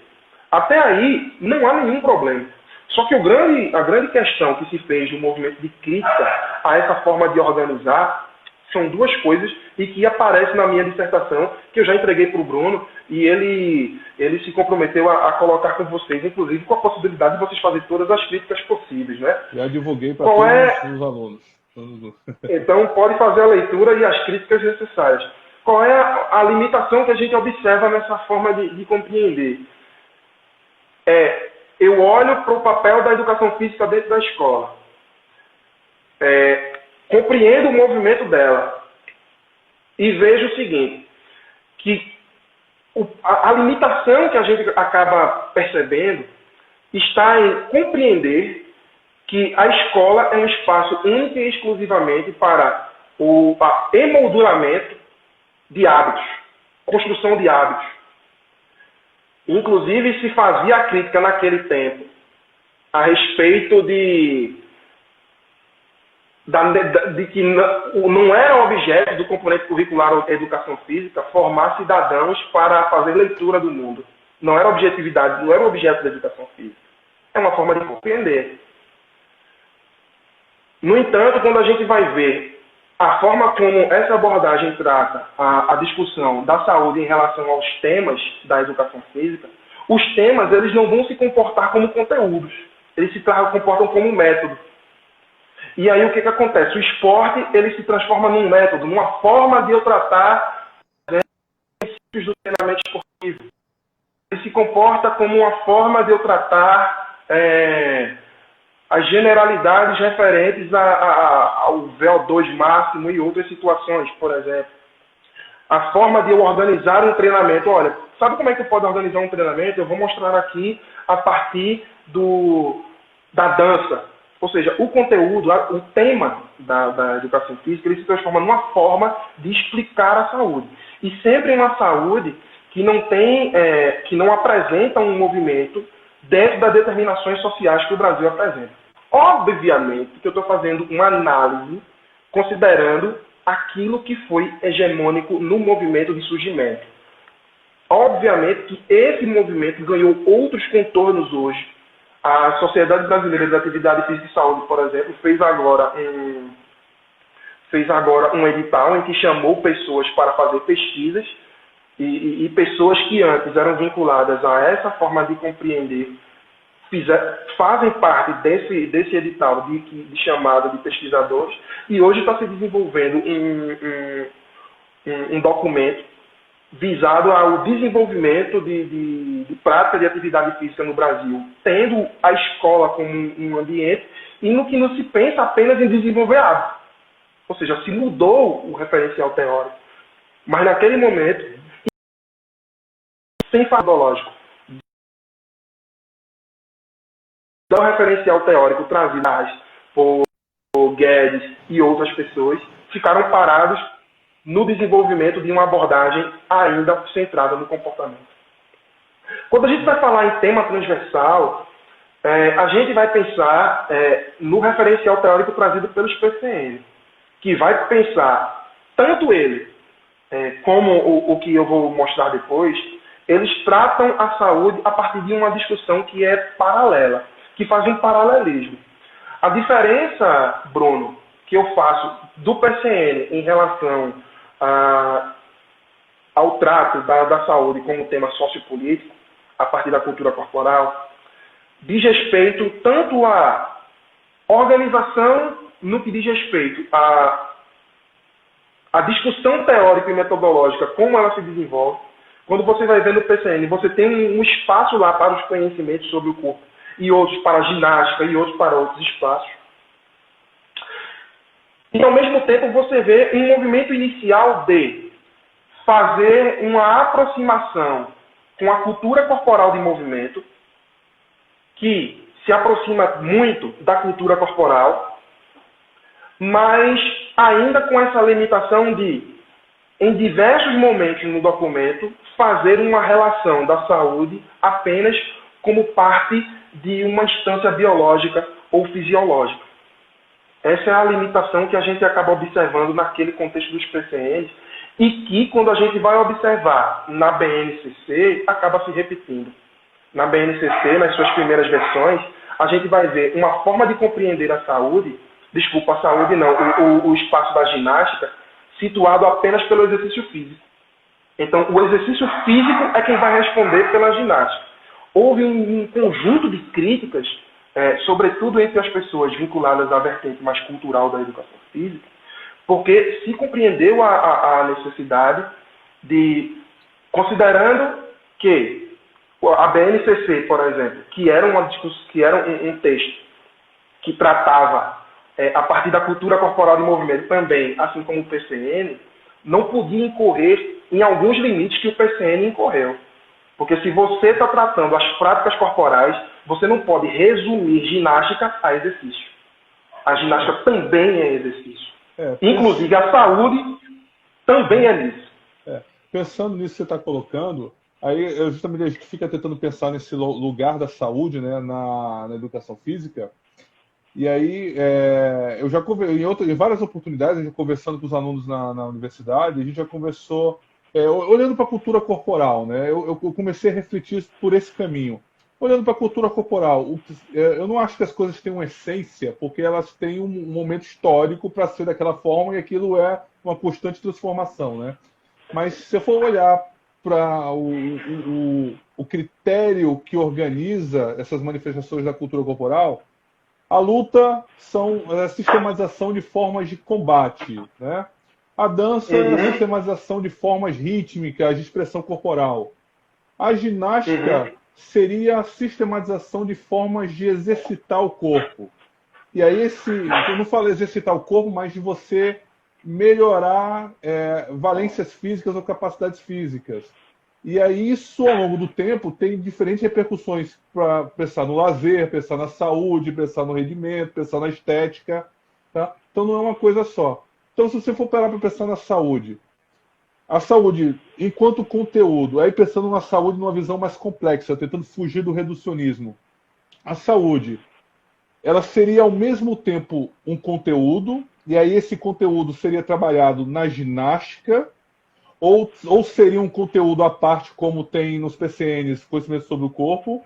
Até aí não há nenhum problema. Só que a grande questão que se fez no movimento de crítica a essa forma de organizar são duas coisas e que aparecem na minha dissertação, que eu já entreguei para o Bruno, e ele se comprometeu a colocar com vocês, inclusive com a possibilidade de vocês fazerem todas as críticas possíveis, né? Já divulguei para todos os alunos. Então, pode fazer a leitura e as críticas necessárias. Qual é a limitação que a gente observa nessa forma de compreender? Eu olho para o papel da educação física dentro da escola. Compreendo o movimento dela e vejo o seguinte, que a limitação que a gente acaba percebendo está em compreender que a escola é um espaço único e exclusivamente para o emolduramento de hábitos, construção de hábitos. Inclusive, se fazia a crítica naquele tempo a respeito de que não era objeto do componente curricular da educação física formar cidadãos para fazer leitura do mundo. Não era objetividade, não era o objeto da educação física. É uma forma de compreender. No entanto, quando a gente vai ver a forma como essa abordagem trata a discussão da saúde em relação aos temas da educação física, os temas eles não vão se comportar como conteúdos, eles se comportam como método. E aí o que acontece? O esporte ele se transforma num método, numa forma de eu tratar os princípios do treinamento esportivo. Ele se comporta como uma forma de eu tratar as generalidades referentes ao VO2 máximo e outras situações, por exemplo. A forma de eu organizar um treinamento. Olha, sabe como é que eu posso organizar um treinamento? Eu vou mostrar aqui a partir da dança. Ou seja, o conteúdo, o tema da educação física, ele se transforma numa forma de explicar a saúde. E sempre uma saúde que não apresenta um movimento dentro das determinações sociais que o Brasil apresenta. Obviamente que eu estou fazendo uma análise considerando aquilo que foi hegemônico no movimento de surgimento. Obviamente que esse movimento ganhou outros contornos hoje. A Sociedade Brasileira de Atividade Física e Saúde, por exemplo, fez agora um edital em que chamou pessoas para fazer pesquisas e pessoas que antes eram vinculadas a essa forma de compreender fazem parte desse edital de chamada de pesquisadores e hoje está se desenvolvendo um documento visado ao desenvolvimento de prática de atividade física no Brasil, tendo a escola como um ambiente e no que não se pensa apenas em desenvolver hábitos. Ou seja, se mudou o referencial teórico. Mas naquele momento, sem metodológico, o referencial teórico trazido por Guedes e outras pessoas ficaram parados no desenvolvimento de uma abordagem ainda centrada no comportamento. Quando a gente vai falar em tema transversal, a gente vai pensar no referencial teórico trazido pelos PCN, que vai pensar, tanto ele como o que eu vou mostrar depois, eles tratam a saúde a partir de uma discussão que é paralela, que faz um paralelismo. A diferença, Bruno, que eu faço do PCN em relação ao trato da saúde como tema sociopolítico, a partir da cultura corporal, diz respeito tanto à organização no que diz respeito à discussão teórica e metodológica, como ela se desenvolve. Quando você vai ver no PCN, você tem um espaço lá para os conhecimentos sobre o corpo, e outros para a ginástica, e outros para outros espaços. E, ao mesmo tempo, você vê um movimento inicial de fazer uma aproximação com a cultura corporal de movimento, que se aproxima muito da cultura corporal, mas ainda com essa limitação de, em diversos momentos no documento, fazer uma relação da saúde apenas como parte de uma instância biológica ou fisiológica. Essa é a limitação que a gente acaba observando naquele contexto dos PCNs e que, quando a gente vai observar na BNCC, acaba se repetindo. Na BNCC, nas suas primeiras versões, a gente vai ver uma forma de compreender a saúde, o espaço da ginástica, situado apenas pelo exercício físico. Então, o exercício físico é quem vai responder pela ginástica. Houve um conjunto de críticas sobretudo entre as pessoas vinculadas à vertente mais cultural da educação física, porque se compreendeu a necessidade de, considerando que a BNCC, por exemplo, que era um texto que tratava a partir da cultura corporal de movimento também, assim como o PCN, não podia incorrer em alguns limites que o PCN incorreu. Porque se você está tratando as práticas corporais, você não pode resumir ginástica a exercício. A ginástica também é exercício. Inclusive a saúde também é nisso. Pensando nisso que você está colocando, aí justamente a gente fica tentando pensar nesse lugar da saúde, né, na educação física. E aí, eu já em várias oportunidades, a gente conversando com os alunos na universidade, a gente já conversou, olhando para a cultura corporal, né? Eu comecei a refletir por esse caminho. Olhando para a cultura corporal, eu não acho que as coisas têm uma essência, porque elas têm um momento histórico para ser daquela forma e aquilo é uma constante transformação, né? Mas se eu for olhar para o critério que organiza essas manifestações da cultura corporal, a luta são a sistematização de formas de combate, né? A dança é a sistematização de formas rítmicas de expressão corporal. A ginástica seria a sistematização de formas de exercitar o corpo. E aí eu não falo exercitar o corpo, mas de você melhorar valências físicas ou capacidades físicas. E aí isso, ao longo do tempo, tem diferentes repercussões para pensar no lazer, pensar na saúde, pensar no rendimento, pensar na estética. Tá? Então não é uma coisa só. Então se você for parar para pensar na saúde, a saúde enquanto conteúdo, aí pensando na saúde numa visão mais complexa, tentando fugir do reducionismo. A saúde, ela seria ao mesmo tempo um conteúdo, e aí esse conteúdo seria trabalhado na ginástica, ou seria um conteúdo à parte, como tem nos PCNs, conhecimento sobre o corpo,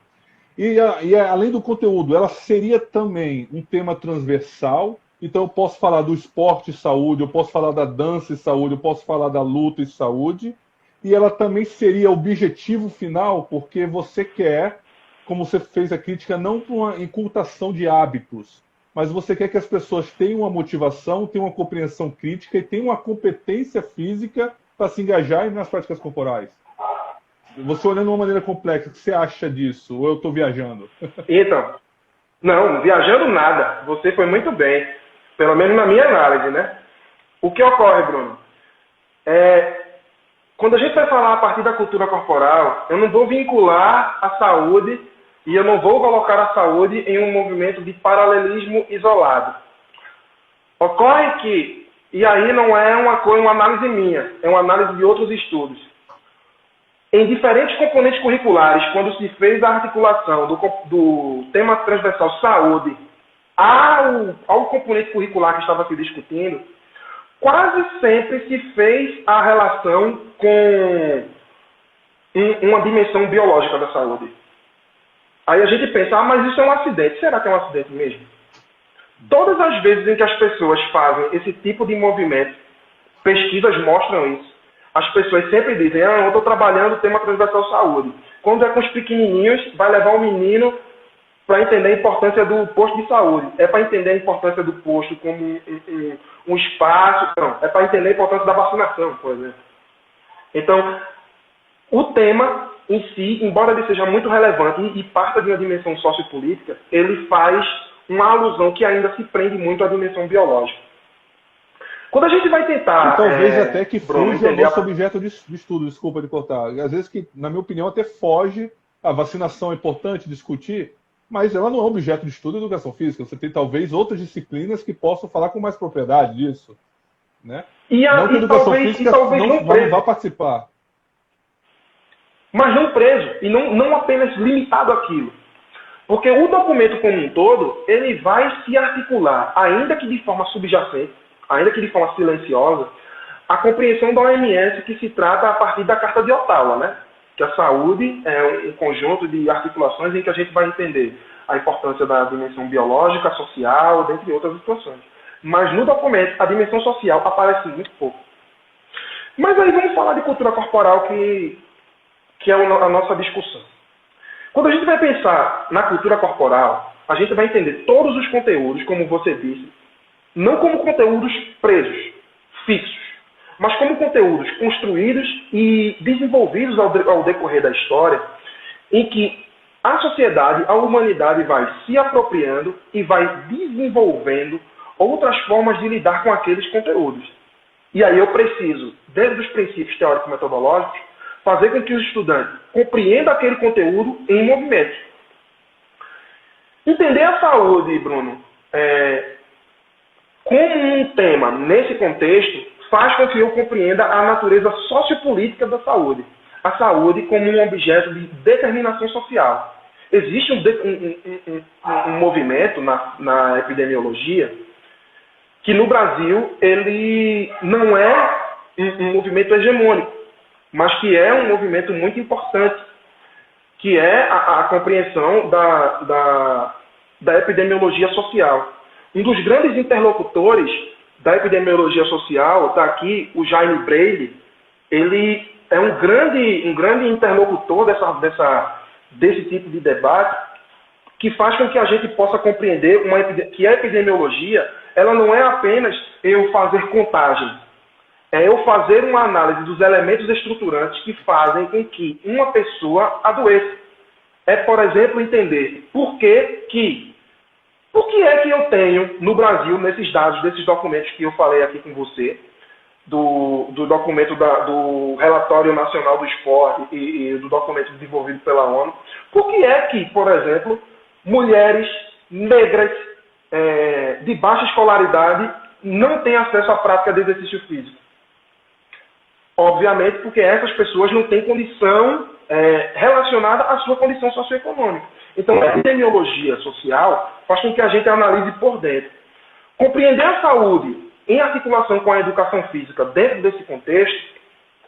e além do conteúdo, ela seria também um tema transversal. Então eu posso falar do esporte e saúde, eu posso falar da dança e saúde, eu posso falar da luta e saúde, e ela também seria objetivo final, porque você quer, como você fez a crítica, não para uma incultação de hábitos, mas você quer que as pessoas tenham uma motivação, tenham uma compreensão crítica e tenham uma competência física para se engajar nas práticas corporais. Você olhando de uma maneira complexa, o que você acha disso? Ou eu estou viajando? Então, não, viajando nada. Você foi muito bem. Pelo menos na minha análise, né? O que ocorre, Bruno? Quando a gente vai falar a partir da cultura corporal, eu não vou vincular a saúde e eu não vou colocar a saúde em um movimento de paralelismo isolado. Ocorre que, e aí não é uma análise minha, é uma análise de outros estudos. Em diferentes componentes curriculares, quando se fez a articulação do tema transversal saúde ao componente curricular que estava se discutindo, quase sempre se fez a relação com uma dimensão biológica da saúde. Aí a gente pensa, mas isso é um acidente. Será que é um acidente mesmo? Todas as vezes em que as pessoas fazem esse tipo de movimento, pesquisas mostram isso. As pessoas sempre dizem, eu estou trabalhando o tema transversal saúde. Quando é com os pequenininhos, vai levar o menino para entender a importância do posto de saúde. É para entender a importância do posto como um espaço. Não, é para entender a importância da vacinação, por exemplo. Então, o tema em si, embora ele seja muito relevante e parta de uma dimensão sociopolítica, ele faz uma alusão que ainda se prende muito à dimensão biológica. Quando a gente vai tentar... E talvez até que fuja do nosso objeto de estudo, desculpa de cortar. Às vezes que, na minha opinião, até foge. A vacinação é importante discutir, mas ela não é objeto de estudo da educação física. Você tem talvez outras disciplinas que possam falar com mais propriedade disso. Né? Não que a educação física não vá participar. Mas não preso, e não apenas limitado àquilo. Porque o documento como um todo, ele vai se articular, ainda que de forma subjacente, ainda que de forma silenciosa, a compreensão da OMS que se trata a partir da Carta de Ottawa, né? Que a saúde é um conjunto de articulações em que a gente vai entender a importância da dimensão biológica, social, dentre outras situações. Mas no documento, a dimensão social aparece muito pouco. Mas aí vamos falar de cultura corporal, que é a nossa discussão. Quando a gente vai pensar na cultura corporal, a gente vai entender todos os conteúdos, como você disse, não como conteúdos presos, fixos, mas como conteúdos construídos e desenvolvidos ao decorrer da história, em que a sociedade, a humanidade vai se apropriando e vai desenvolvendo outras formas de lidar com aqueles conteúdos. E aí eu preciso, desde os princípios teórico-metodológicos, fazer com que o estudante compreenda aquele conteúdo em movimento. Entender a saúde, Bruno, como um tema nesse contexto, faz com que eu compreenda a natureza sociopolítica da saúde. A saúde como um objeto de determinação social. Existe um movimento na epidemiologia que no Brasil ele não é um movimento hegemônico, mas que é um movimento muito importante, que é a compreensão da epidemiologia social. Um dos grandes interlocutores da epidemiologia social, está aqui o Jaime Breyle, ele é um grande interlocutor desse tipo de debate, que faz com que a gente possa compreender que a epidemiologia ela não é apenas eu fazer contagem, é eu fazer uma análise dos elementos estruturantes que fazem com que uma pessoa adoeça. É, por exemplo, entender por que é que eu tenho no Brasil, nesses dados, desses documentos que eu falei aqui com você, do documento do Relatório Nacional do Esporte e do documento desenvolvido pela ONU, por que é que, por exemplo, mulheres negras de baixa escolaridade não têm acesso à prática de exercício físico? Obviamente porque essas pessoas não têm condição relacionada à sua condição socioeconômica. Então, a epidemiologia social faz com que a gente analise por dentro. Compreender a saúde em articulação com a educação física dentro desse contexto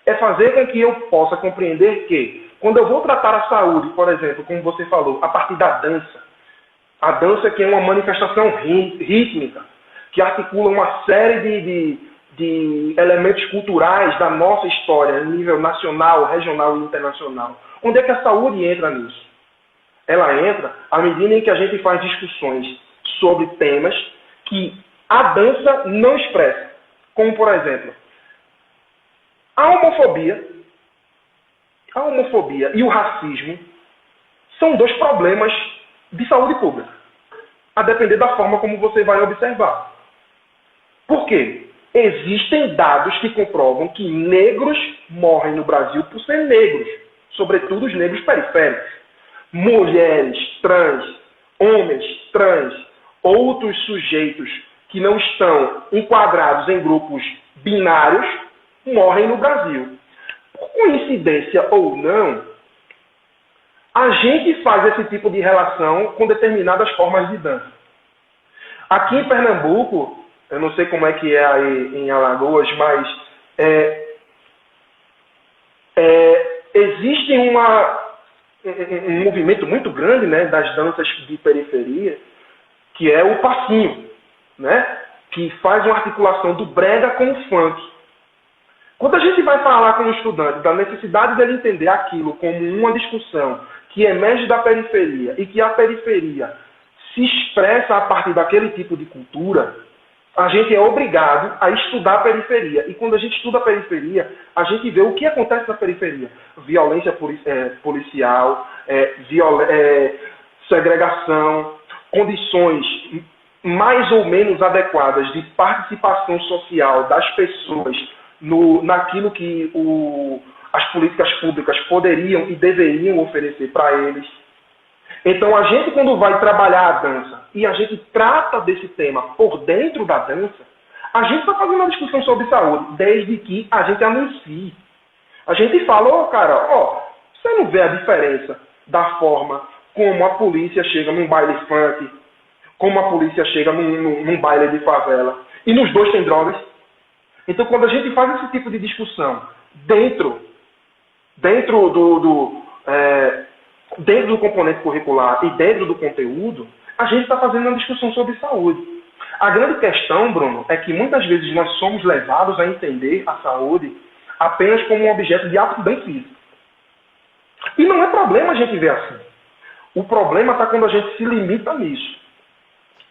é fazer com que eu possa compreender que, quando eu vou tratar a saúde, por exemplo, como você falou, a partir da dança, a dança que é uma manifestação rítmica, que articula uma série de elementos culturais da nossa história, em nível nacional, regional e internacional. Onde é que a saúde entra nisso? Ela entra à medida em que a gente faz discussões sobre temas que a dança não expressa. Como, por exemplo, a homofobia e o racismo são dois problemas de saúde pública, a depender da forma como você vai observar. Por quê? Existem dados que comprovam que negros morrem no Brasil por ser negros, sobretudo os negros periféricos. Mulheres trans, homens trans, outros sujeitos que não estão enquadrados em grupos binários, morrem no Brasil. Por coincidência ou não, a gente faz esse tipo de relação com determinadas formas de dança. Aqui em Pernambuco, eu não sei como é que é aí em Alagoas, mas existe um movimento muito grande, né, das danças de periferia, que é o passinho, né, que faz uma articulação do brega com o funk. Quando a gente vai falar com o estudante da necessidade dele entender aquilo como uma discussão que emerge da periferia e que a periferia se expressa a partir daquele tipo de cultura, a gente é obrigado a estudar a periferia. E quando a gente estuda a periferia, a gente vê o que acontece na periferia. Violência policial, segregação, condições mais ou menos adequadas de participação social das pessoas naquilo que as políticas públicas poderiam e deveriam oferecer para eles. Então, a gente, quando vai trabalhar a dança e a gente trata desse tema por dentro da dança, a gente está fazendo uma discussão sobre saúde, desde que a gente anuncie. A gente fala, você não vê a diferença da forma como a polícia chega num baile funk, como a polícia chega num baile de favela, e nos dois tem drogas. Então, quando a gente faz esse tipo de discussão dentro do componente curricular e dentro do conteúdo, a gente está fazendo uma discussão sobre saúde. A grande questão, Bruno, é que muitas vezes nós somos levados a entender a saúde apenas como um objeto de aptidão física. E não é problema a gente ver assim. O problema está quando a gente se limita nisso.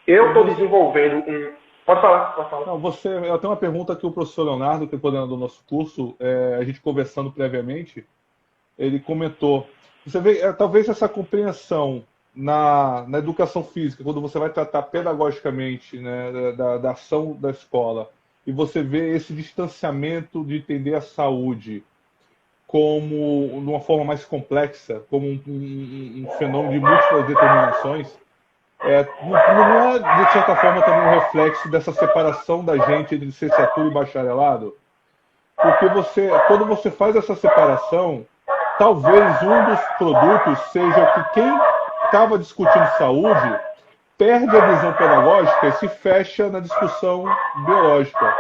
Eu estou desenvolvendo um... Pode falar. Não, eu tenho uma pergunta que o professor Leonardo, que é coordenador do nosso curso, a gente conversando previamente, ele comentou. Você vê, talvez essa compreensão na educação física, quando você vai tratar pedagogicamente, né, da ação da escola, e você vê esse distanciamento de entender a saúde como de uma forma mais complexa, como um fenômeno de múltiplas determinações, não é, de certa forma, também um reflexo dessa separação da gente entre licenciatura e bacharelado? Porque quando você faz essa separação, talvez um dos produtos seja que quem estava discutindo saúde perde a visão pedagógica e se fecha na discussão biológica.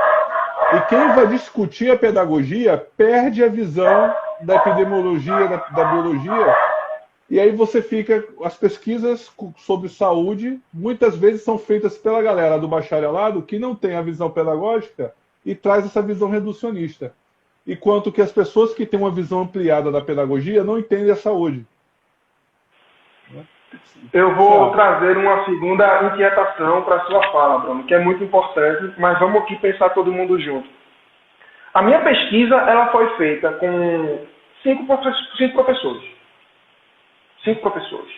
E quem vai discutir a pedagogia perde a visão da epidemiologia, da biologia. E aí você fica... As pesquisas sobre saúde muitas vezes são feitas pela galera do bacharelado que não tem a visão pedagógica e traz essa visão reducionista. Enquanto que as pessoas que têm uma visão ampliada da pedagogia não entendem a saúde. Eu vou trazer uma segunda inquietação para a sua fala, Bruno, que é muito importante, mas vamos aqui pensar todo mundo junto. A minha pesquisa ela foi feita com cinco professores. 5 professores.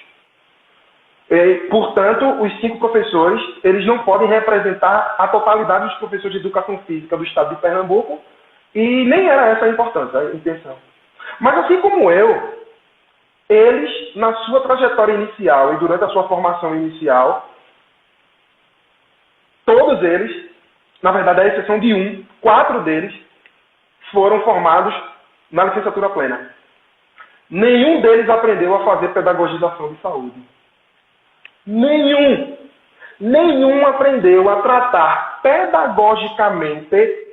E, portanto, os 5 professores eles não podem representar a totalidade dos professores de educação física do estado de Pernambuco e nem era essa a importância, a intenção. Mas assim como eu, eles, na sua trajetória inicial e durante a sua formação inicial, todos eles, na verdade, à exceção de 4 deles, foram formados na licenciatura plena. Nenhum deles aprendeu a fazer pedagogização de saúde. Nenhum aprendeu a tratar pedagogicamente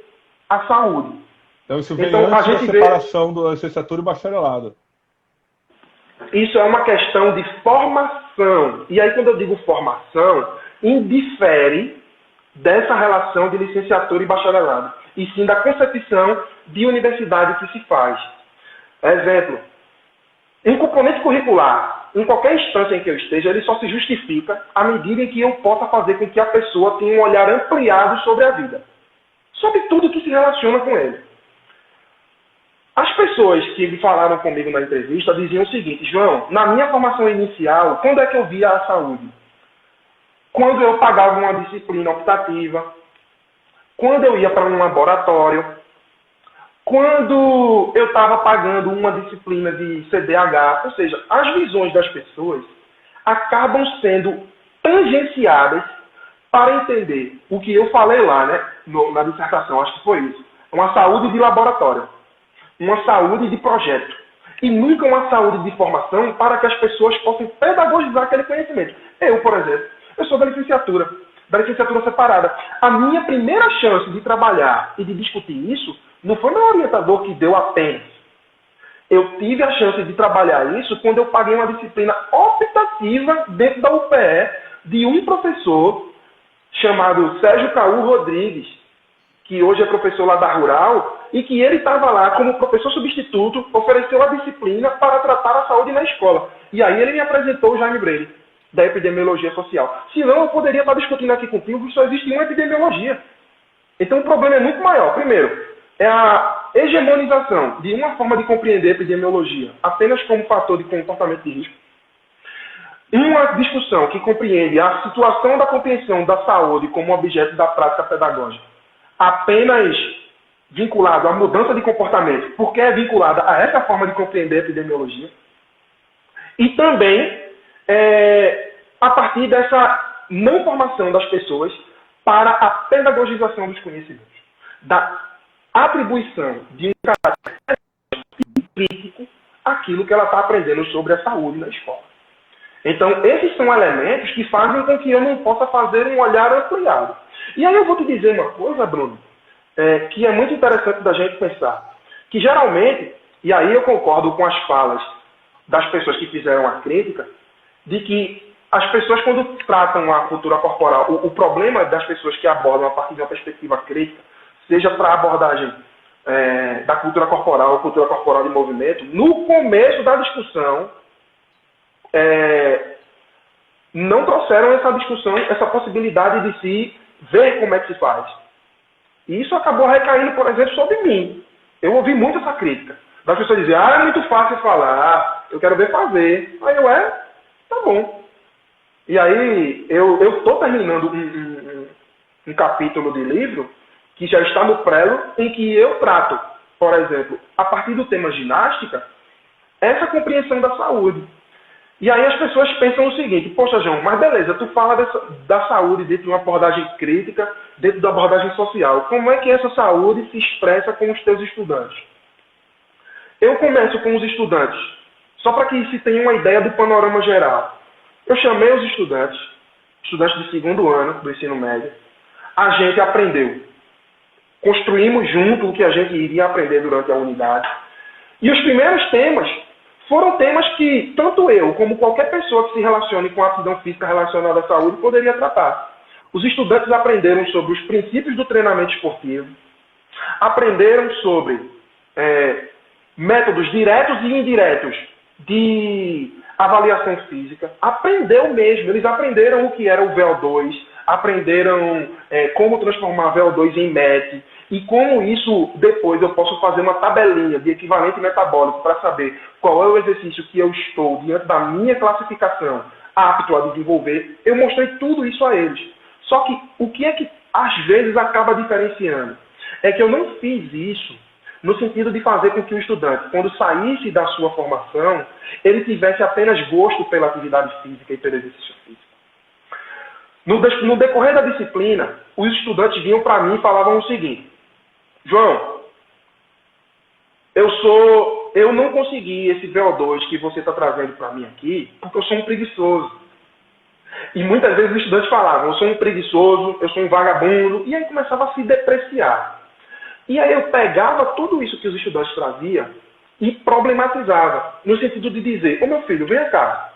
a saúde. Então isso vem antes da separação da licenciatura e bacharelado. Isso é uma questão de formação. E aí, quando eu digo formação, indifere dessa relação de licenciatura e bacharelado. E sim da concepção de universidade que se faz. Exemplo. Um componente curricular, em qualquer instância em que eu esteja, ele só se justifica à medida em que eu possa fazer com que a pessoa tenha um olhar ampliado sobre a vida. Sobre tudo que se relaciona com ele. As pessoas que falaram comigo na entrevista diziam o seguinte: João, na minha formação inicial, quando é que eu via a saúde? Quando eu pagava uma disciplina optativa, quando eu ia para um laboratório, quando eu estava pagando uma disciplina de CDH, ou seja, as visões das pessoas acabam sendo tangenciadas para entender o que eu falei lá, né, na dissertação, acho que foi isso. Uma saúde de laboratório, uma saúde de projeto, e nunca uma saúde de formação para que as pessoas possam pedagogizar aquele conhecimento. Eu, por exemplo, eu sou da licenciatura separada. A minha primeira chance de trabalhar e de discutir isso não foi meu orientador que deu apenas. Eu tive a chance de trabalhar isso quando eu paguei uma disciplina optativa dentro da UPE de um professor chamado Sérgio Caú Rodrigues, que hoje é professor lá da Rural, e que ele estava lá como professor substituto, ofereceu a disciplina para tratar a saúde na escola. E aí ele me apresentou o Jaime Breire, da epidemiologia social. Senão eu poderia estar discutindo aqui contigo que só existe uma epidemiologia. Então o problema é muito maior. Primeiro, é a hegemonização de uma forma de compreender a epidemiologia apenas como fator de comportamento de risco. Uma discussão que compreende a situação da compreensão da saúde como objeto da prática pedagógica apenas vinculado à mudança de comportamento, porque é vinculada a essa forma de compreender a epidemiologia. E também a partir dessa não formação das pessoas para a pedagogização dos conhecimentos. Da atribuição de um caráter crítico àquilo que ela está aprendendo sobre a saúde na escola. Então, esses são elementos que fazem com que eu não possa fazer um olhar ampliado. E aí eu vou te dizer uma coisa, Bruno, que é muito interessante da gente pensar. Que geralmente, e aí eu concordo com as falas das pessoas que fizeram a crítica, de que as pessoas, quando tratam a cultura corporal, o problema das pessoas que abordam a partir de uma perspectiva crítica, seja para a abordagem da cultura corporal ou cultura corporal de movimento, no começo da discussão, não trouxeram essa discussão, essa possibilidade de se ver como é que se faz. E isso acabou recaindo, por exemplo, sobre mim. Eu ouvi muito essa crítica. Das pessoas dizem, é muito fácil falar, eu quero ver fazer. Aí tá bom. E aí, eu estou terminando um capítulo de livro que já está no prelo, em que eu trato, por exemplo, a partir do tema ginástica, essa compreensão da saúde. E aí as pessoas pensam o seguinte, poxa, João, mas beleza, tu fala da saúde dentro de uma abordagem crítica, dentro da abordagem social. Como é que essa saúde se expressa com os teus estudantes? Eu começo com os estudantes, só para que se tenha uma ideia do panorama geral. Eu chamei os estudantes de segundo ano do ensino médio, a gente aprendeu. Construímos junto o que a gente iria aprender durante a unidade. E os primeiros temas foram temas que tanto eu como qualquer pessoa que se relacione com a aptidão física relacionada à saúde poderia tratar. Os estudantes aprenderam sobre os princípios do treinamento esportivo, aprenderam sobre métodos diretos e indiretos de avaliação física, aprendeu mesmo, eles aprenderam o que era o VO2, aprenderam como transformar VO2 em MET, e como isso depois eu posso fazer uma tabelinha de equivalente metabólico para saber qual é o exercício que eu estou diante da minha classificação apto a desenvolver. Eu mostrei tudo isso a eles. Só que o que é que às vezes acaba diferenciando? É que eu não fiz isso no sentido de fazer com que o estudante, quando saísse da sua formação, ele tivesse apenas gosto pela atividade física e pelo exercício físico. No decorrer da disciplina, os estudantes vinham para mim e falavam o seguinte: João, eu não consegui esse VO2 que você está trazendo para mim aqui, porque eu sou um preguiçoso. E muitas vezes os estudantes falavam, eu sou um preguiçoso, eu sou um vagabundo, e aí começava a se depreciar. E aí eu pegava tudo isso que os estudantes traziam e problematizava, no sentido de dizer, ô meu filho, vem cá,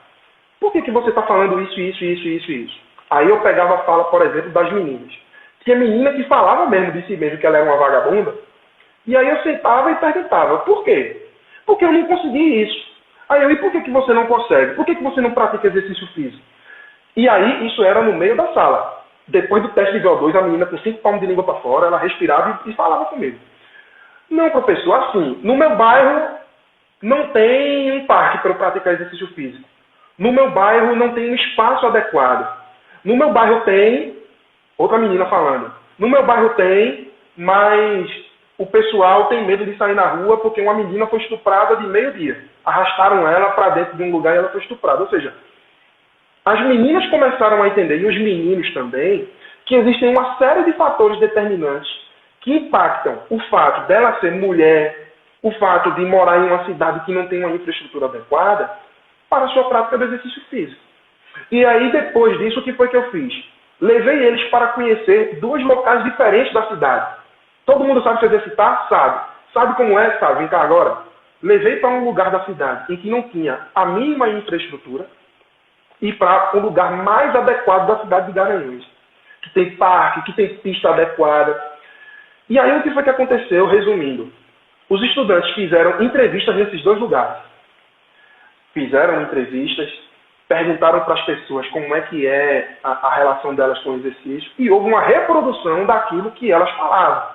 por que você está falando isso? Aí eu pegava a fala, por exemplo, das meninas. Tinha menina que falava mesmo de si mesmo que ela era uma vagabunda, e aí eu sentava e perguntava, por quê? Porque eu não consegui isso. Aí e por que você não consegue? Por que você não pratica exercício físico? E aí isso era no meio da sala. Depois do teste de VO2, a menina com 5 palmos de língua para fora, ela respirava e falava comigo. Não, professor, assim, no meu bairro não tem um parque para eu praticar exercício físico. No meu bairro não tem um espaço adequado. No meu bairro tem, outra menina falando, no meu bairro tem, mas o pessoal tem medo de sair na rua porque uma menina foi estuprada de meio-dia. Arrastaram ela para dentro de um lugar e ela foi estuprada. Ou seja, as meninas começaram a entender, e os meninos também, que existem uma série de fatores determinantes que impactam o fato dela ser mulher, o fato de morar em uma cidade que não tem uma infraestrutura adequada, para a sua prática do exercício físico. E aí, depois disso, o que foi que eu fiz? Levei eles para conhecer 2 locais diferentes da cidade. Todo mundo sabe se exercitar? Sabe. Sabe como é? Sabe. Vem cá agora. Levei para um lugar da cidade em que não tinha a mínima infraestrutura e para um lugar mais adequado da cidade de Garanhuns, que tem parque, que tem pista adequada. E aí o que foi que aconteceu? Resumindo, os estudantes fizeram entrevistas nesses 2 lugares. Fizeram entrevistas, perguntaram para as pessoas como é que é a relação delas com o exercício, e houve uma reprodução daquilo que elas falavam,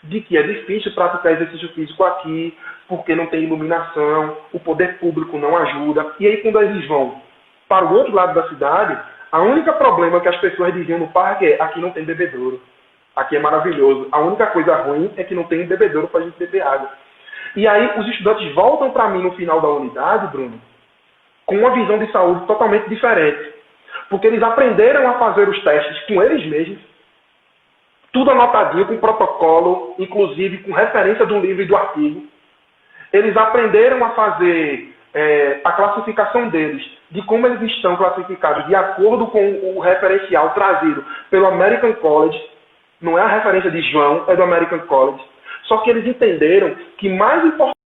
de que é difícil praticar exercício físico aqui, porque não tem iluminação, o poder público não ajuda. E aí quando eles vão para o outro lado da cidade, a única problema que as pessoas diziam no parque é, aqui não tem bebedouro, aqui é maravilhoso. A única coisa ruim é que não tem bebedouro para a gente beber água. E aí os estudantes voltam para mim no final da unidade, Bruno, com uma visão de saúde totalmente diferente. Porque eles aprenderam a fazer os testes com eles mesmos, tudo anotadinho, com protocolo, inclusive com referência do livro e do artigo. Eles aprenderam a fazer a classificação deles, de como eles estão classificados de acordo com o referencial trazido pelo American College. Não é a referência de João, é do American College. Só que eles entenderam que mais importante